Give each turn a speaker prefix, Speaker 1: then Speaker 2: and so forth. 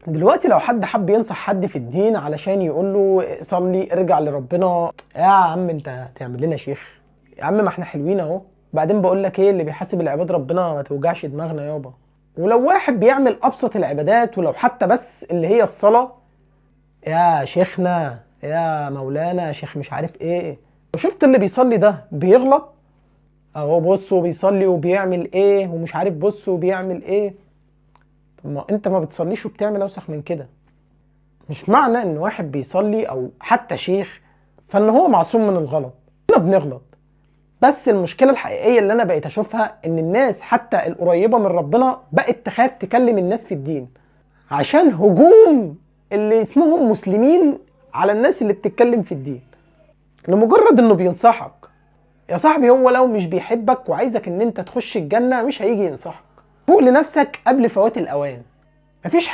Speaker 1: دلوقتي لو حد حب ينصح حد في الدين علشان يقول له صلي ارجع لربنا، يا عم انت هتعمل لنا شيخ؟ يا عم ما احنا حلوين اهو. بعدين بقول لك ايه، اللي بيحاسب العباد ربنا، ما توجعش دماغنا يابا. ولو واحد بيعمل ابسط العبادات ولو حتى بس اللي هي الصلاة، يا شيخنا يا مولانا شيخ مش عارف ايه، لو شفت اللي بيصلي ده بيغلط اهو، بص بيصلي وبيعمل ايه ومش عارف، بص وبيعمل ايه. طب ما انت ما بتصليش وبتعمل اوسخ من كده. مش معنى ان واحد بيصلي او حتى شيخ فان هو معصوم من الغلط. كلنا بنغلط، بس المشكلة الحقيقية اللي انا بقيت اشوفها ان الناس حتى القريبة من ربنا بقت تخاف تكلم الناس في الدين، عشان هجوم اللي اسمهم مسلمين على الناس اللي بتتكلم في الدين، لمجرد انه بينصحك. يا صاحبي هو لو مش بيحبك وعايزك ان انت تخش الجنة مش هيجي ينصحك. فوق لنفسك قبل فوات الاوان. مفيش حاجة